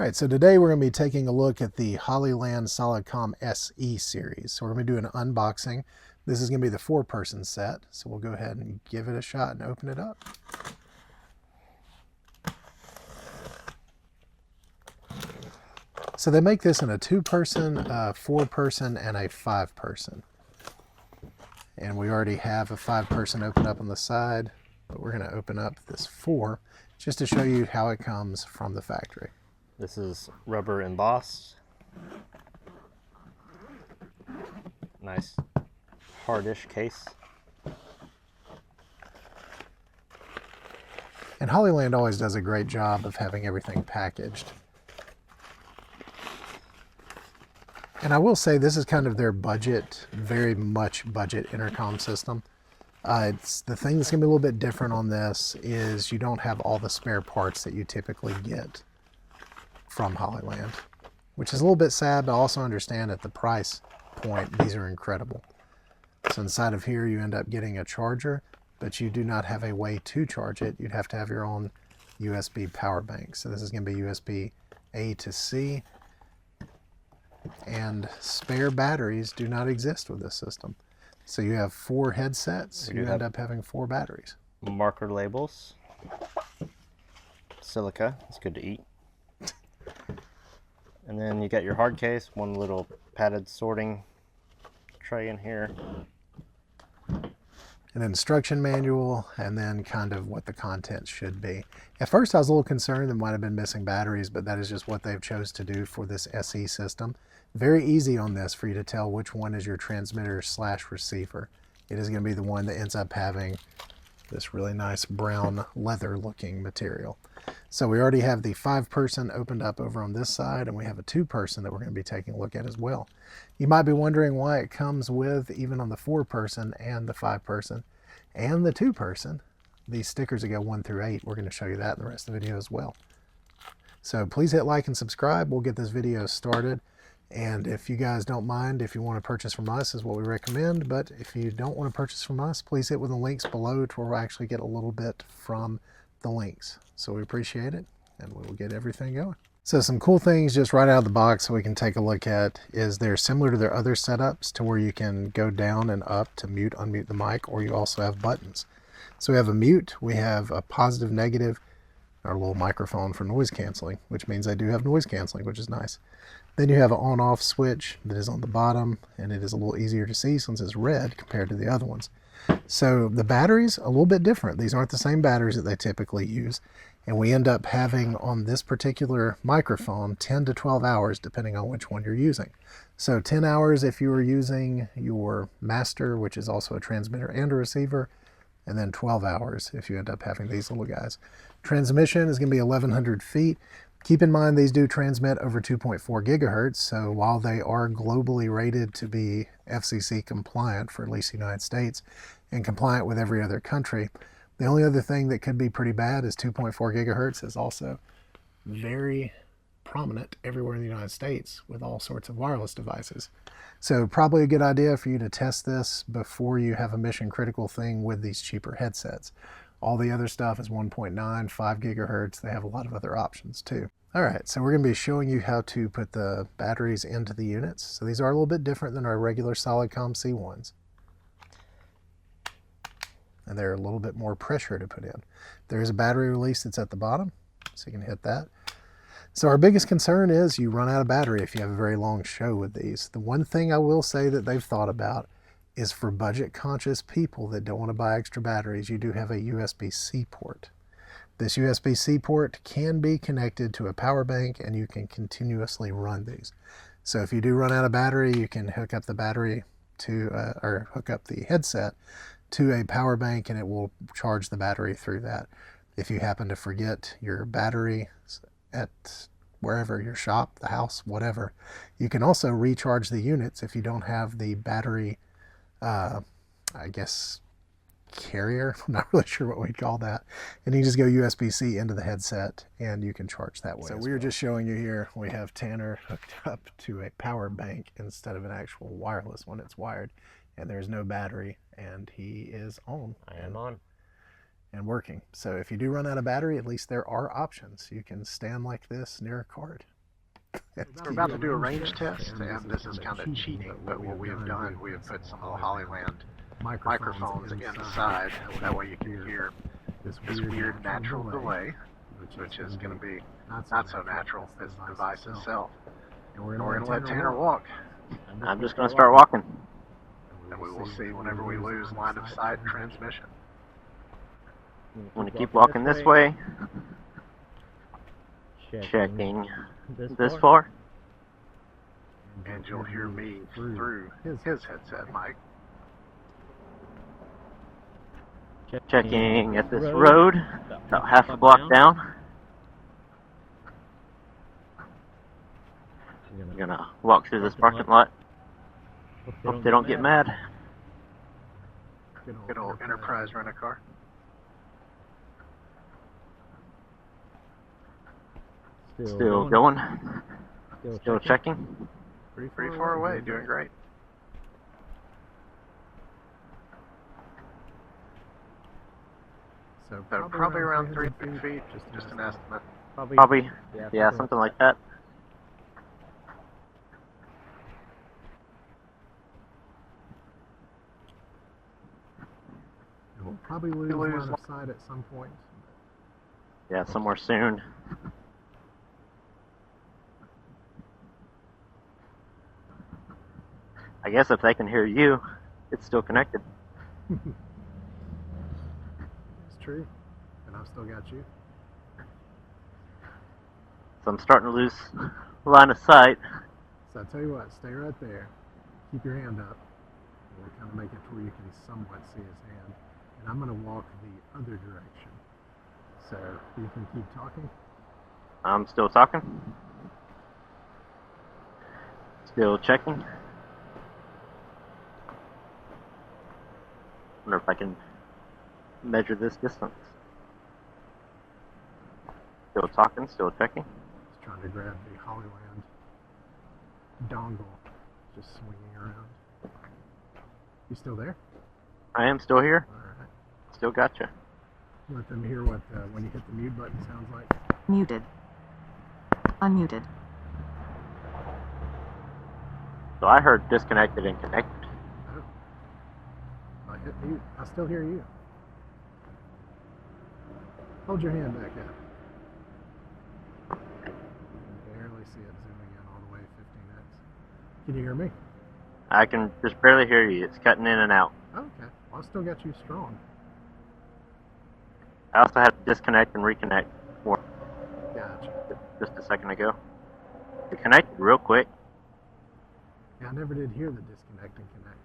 Alright, so today we're going to be taking a look at the Hollyland Solidcom SE series. So we're going to be doing an unboxing. This is going to be the 4-person set, so we'll go ahead and give it a shot and open it up. So they make this in a 2-person, a 4-person, and a 5-person. And we already have a 5-person open up on the side, but we're going to open up this 4 just to show you how it comes from the factory. This is rubber embossed. Nice hardish case. And Hollyland always does a great job of having everything packaged. And I will say this is kind of their budget, very much budget intercom system. It's the thing that's going to be a little bit different on this is you don't have all the spare parts that you typically get from Hollyland, which is a little bit sad, but also understand at the price point, these are incredible. So inside of here, you end up getting a charger, but you do not have a way to charge it. You'd have to have your own USB power bank. So this is going to be USB A to C, and spare batteries do not exist with this system. So you have 4 headsets, you end up having 4 batteries. Marker labels. Silica, it's good to eat. And then you got your hard case, one little padded sorting tray in here. An instruction manual, and then kind of what the contents should be. At first I was a little concerned there might have been missing batteries, but that is just what they've chose to do for this SE system. Very easy on this for you to tell which one is your transmitter / receiver. It is going to be the one that ends up having this really nice brown leather looking material. So we already have the 5-person opened up over on this side, and we have a 2-person that we're going to be taking a look at as well. You might be wondering why it comes with, even on the 4-person and the 5-person and the 2-person, these stickers that go 1 through 8. We're going to show you that in the rest of the video as well. So please hit like and subscribe. We'll get this video started. And if you guys don't mind, if you want to purchase from us is what we recommend, but if you don't want to purchase from us, please hit with the links below to where we'll actually get a little bit from the links. So we appreciate it, and we will get everything going. So some cool things just right out of the box so we can take a look at is they're similar to their other setups to where you can go down and up to mute, unmute the mic, or you also have buttons. So we have a mute, we have a positive, negative, our little microphone for noise canceling, which means I do have noise canceling, which is nice. Then you have an on-off switch that is on the bottom, and it is a little easier to see since it's red compared to the other ones. So the batteries, a little bit different. These aren't the same batteries that they typically use, and we end up having on this particular microphone 10 to 12 hours depending on which one you're using. So 10 hours if you are using your master, which is also a transmitter and a receiver, and then 12 hours if you end up having these little guys. Transmission is going to be 1,100 feet. Keep in mind these do transmit over 2.4 gigahertz, so while they are globally rated to be FCC compliant for at least the United States and compliant with every other country, the only other thing that could be pretty bad is 2.4 gigahertz is also very prominent everywhere in the United States with all sorts of wireless devices. So probably a good idea for you to test this before you have a mission critical thing with these cheaper headsets. All the other stuff is 1.9, 5 gigahertz. They have a lot of other options too. All right, so we're going to be showing you how to put the batteries into the units. So these are a little bit different than our regular Solidcom C1s. And they're a little bit more pressure to put in. There is a battery release that's at the bottom, so you can hit that. So our biggest concern is you run out of battery if you have a very long show with these. The one thing I will say that they've thought about is for budget conscious people that don't want to buy extra batteries, you do have a USB-C port. This USB-C port can be connected to a power bank and you can continuously run these. So if you do run out of battery, you can hook up the battery to, or hook up the headset to a power bank and it will charge the battery through that. If you happen to forget your battery at wherever, your shop, the house, whatever, you can also recharge the units if you don't have the battery I guess carrier. I'm not really sure what we'd call that. And you just go USB-C into the headset and you can charge that way. So we were just showing you here, we have Tanner hooked up to a power bank instead of an actual wireless one. It's wired and there's no battery and he is on. I am on. And working. So if you do run out of battery, at least there are options. You can stand like this near a card We're about to do a range test, and this is kind of cheating, but what we have done, we have put some of the Hollyland microphones inside. That way you can hear this weird natural delay, which is going to be not so natural as the device itself. And we're going to let Tanner walk. I'm just going to start walking. And we will see whenever we lose line of sight transmission. I'm going to keep walking this way. Checking this far. And you'll hear me through his headset mic. Checking at this road, about half a block down. I'm going to walk through this parking lot. Hope they don't get mad. Good old Enterprise rent-a-car. Still going. Still checking. Pretty far away, doing great. So probably around 300 feet, just an estimate. Probably, yeah, something like that. We'll probably lose line of sight at some point. Yeah, somewhere soon. I guess if they can hear you, it's still connected. It's true. And I've still got you. So I'm starting to lose line of sight. So I tell you what, stay right there. Keep your hand up. We'll kind of make it to where you can somewhat see his hand. And I'm going to walk the other direction. So you can keep talking. I'm still talking. Still checking. Wonder if I can measure this distance. Still talking, still checking. Just trying to grab the Hollyland dongle, just swinging around. You still there? I am still here. All right. Still gotcha. Let them hear what when you hit the mute button sounds like. Muted. Unmuted. So I heard disconnected and connected. Oh. I hit mute. I still hear you. Hold your hand back up. You can barely see it zooming in all the way 15x. Can you hear me? I can just barely hear you. It's cutting in and out. Okay. Well, I still got you strong. I also had to disconnect and reconnect for Gotcha. just a second ago. It connected real quick. Yeah, I never did hear the disconnect and connect.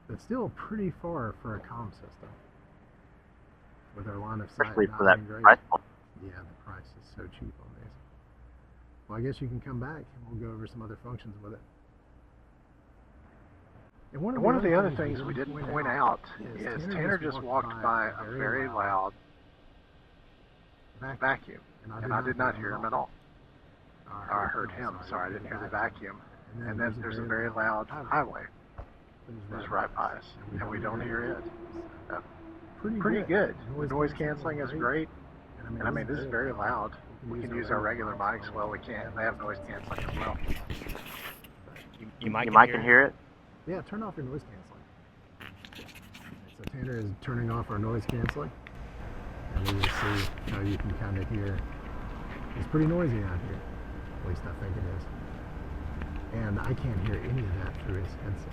But still pretty far for a comm system. With our line of sight Especially not for that being great. price point. Yeah, the price is so cheap on these. Well, I guess you can come back and we'll go over some other functions with it. And one of the other things we didn't point out is Tanner just walked by a very loud vacuum, and I did not hear him at all. I heard him, sorry, I didn't hear the vacuum. And then there's a very loud highway that's right by us, and we don't hear it. Pretty good. The noise canceling is great, and I mean, this is very loud. We can use our regular mics. Well, we can't. They have noise canceling as well. You might can hear it. Yeah, turn off your noise canceling. So Tanner is turning off our noise canceling. And we will see how you can kind of hear. It's pretty noisy out here. At least I think it is. And I can't hear any of that through his headset.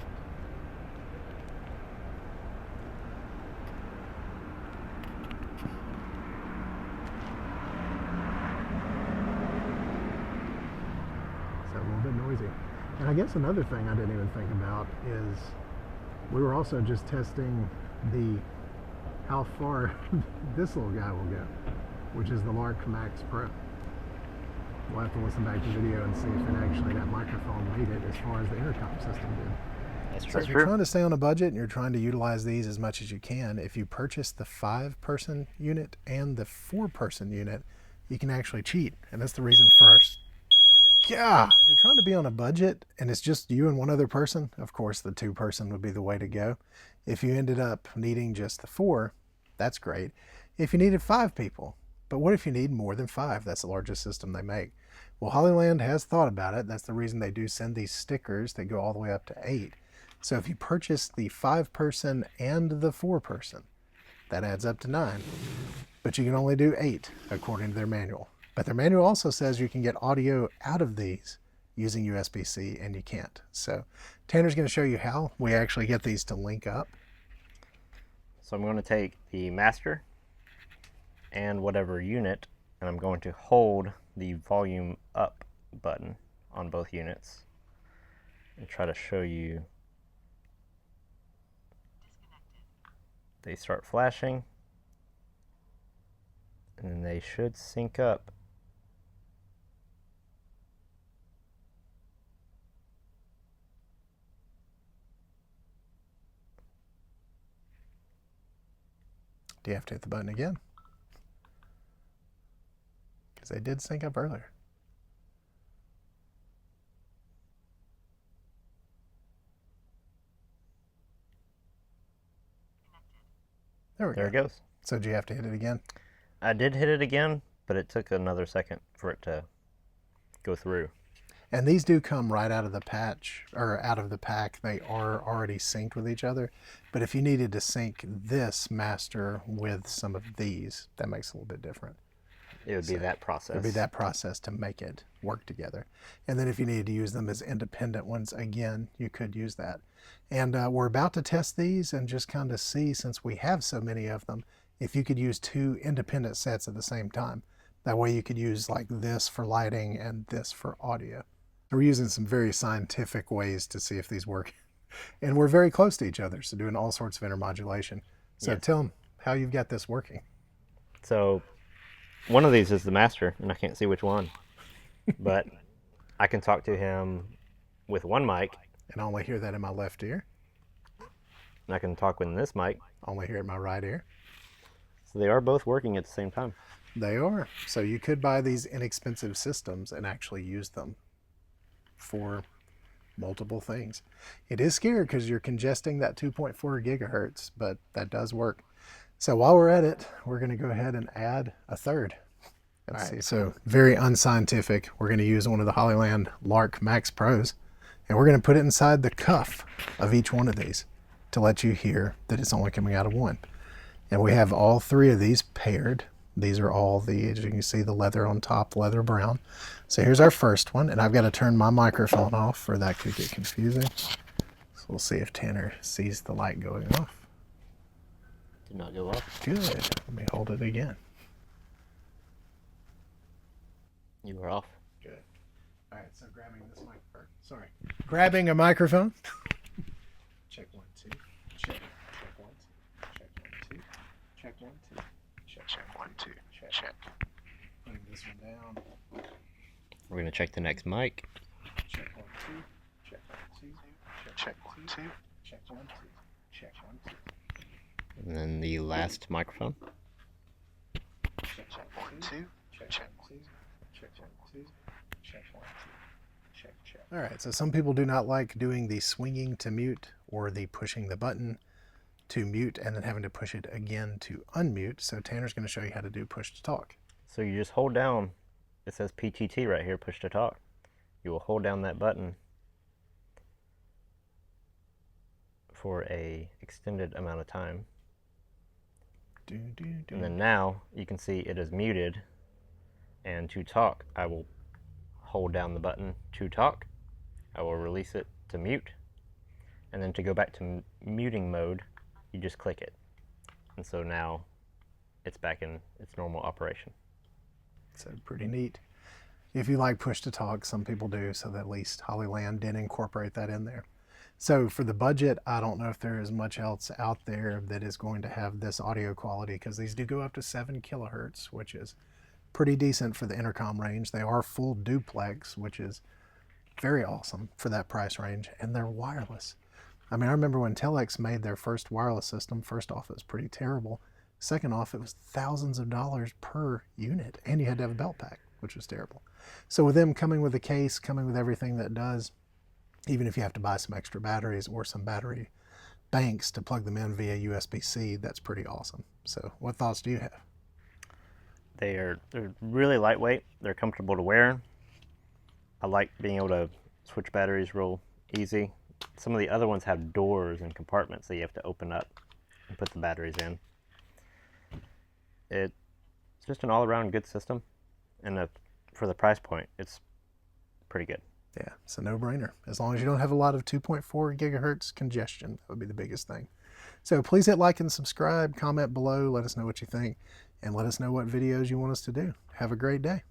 It's a little bit noisy. And I guess another thing I didn't even think about is we were also just testing how far this little guy will go, which is the Lark Max Pro. We'll have to listen back to the video and see if it actually, that microphone made it as far as the intercom system did. That's So if you're trying to stay on a budget and you're trying to utilize these as much as you can, if you purchase the 5-person unit and the 4-person unit, you can actually cheat. And that's the reason for our... Yeah. If you're trying to be on a budget and it's just you and one other person, of course the 2-person would be the way to go. If you ended up needing just the 4, that's great. If you needed 5 people, but what if you need more than 5? That's the largest system they make. Well, Hollyland has thought about it. That's the reason they do send these stickers that go all the way up to 8. So if you purchase the 5-person and the 4-person, that adds up to 9. But you can only do 8 according to their manual. But their manual also says you can get audio out of these using USB-C, and you can't. So Tanner's going to show you how we actually get these to link up. So I'm going to take the master and whatever unit, and I'm going to hold the volume up button on both units and try to show you. They start flashing, and then they should sync up. Do you have to hit the button again? Because they did sync up earlier. There it goes. So do you have to hit it again? I did hit it again, but it took another second for it to go through. And these do come right out of the patch, or out of the pack. They are already synced with each other. But if you needed to sync this master with some of these, that makes it a little bit different. It would be that process. It would be that process to make it work together. And then if you needed to use them as independent ones, again, you could use that. And we're about to test these and just kind of see, since we have so many of them, if you could use 2 independent sets at the same time. That way you could use like this for lighting and this for audio. We're using some very scientific ways to see if these work. And we're very close to each other, so doing all sorts of intermodulation. So Yes. Tell them how you've got this working. So one of these is the master, and I can't see which one. But I can talk to him with one mic. And I only hear that in my left ear. And I can talk with this mic. Only hear it in my right ear. So they are both working at the same time. They are. So you could buy these inexpensive systems and actually use them for multiple things. It is scary because you're congesting that 2.4 gigahertz, but that does work. So while we're at it, we're going to go ahead and add a third. All right, so very unscientific. We're going to use one of the Hollyland Lark Max Pros, and we're going to put it inside the cuff of each one of these to let you hear that it's only coming out of one. And we have all 3 of these paired. These are all the, as you can see, the leather on top, leather brown. So here's our first one, and I've got to turn my microphone off, for that could get confusing. So we'll see if Tanner sees the light going off. Did not go off. Good. Let me hold it again. You were off. Good. All right, so grabbing this microphone. Sorry. Grabbing a microphone. Check 1, 2. Check. Check 1, 2. Check 1, 2. Check 1, 2. Check 1, 2. Check. Putting this one down. We're going to check the next mic. Check 1, 2. Check 1, 2. Check 1, 2. Check 1, 2. Check 1, 2. And then the last microphone. Check 1, 2. Check 1, 2. Check 1, 2. Check 1, 2. Check, check. All right, so some people do not like doing the swinging to mute or the pushing the button to mute and then having to push it again to unmute. So Tanner's going to show you how to do push to talk. So you just hold down, it says PTT right here, push to talk. You will hold down that button for a extended amount of time. And then now you can see it is muted. And to talk, I will hold down the button to talk. I will release it to mute. And then to go back to muting mode, you just click it. And so now it's back in its normal operation. So pretty neat. If you like push to talk, some people do, so that at least Hollyland did incorporate that in there. So for the budget, I don't know if there is much else out there that is going to have this audio quality, because these do go up to 7 kilohertz, which is pretty decent for the intercom range. They are full duplex, which is very awesome for that price range, and they're wireless. I mean, I remember when Telex made their first wireless system. First off, it was pretty terrible. Second off, it was thousands of dollars per unit, and you had to have a belt pack, which was terrible. So with them coming with a case, coming with everything that it does, even if you have to buy some extra batteries or some battery banks to plug them in via USB-C, that's pretty awesome. So what thoughts do you have? They're really lightweight. They're comfortable to wear. I like being able to switch batteries real easy. Some of the other ones have doors and compartments that you have to open up and put the batteries in. It's just an all-around good system, and for the price point, it's pretty good. Yeah, it's a no-brainer. As long as you don't have a lot of 2.4 gigahertz congestion, that would be the biggest thing. So please hit like and subscribe, comment below, let us know what you think, and let us know what videos you want us to do. Have a great day.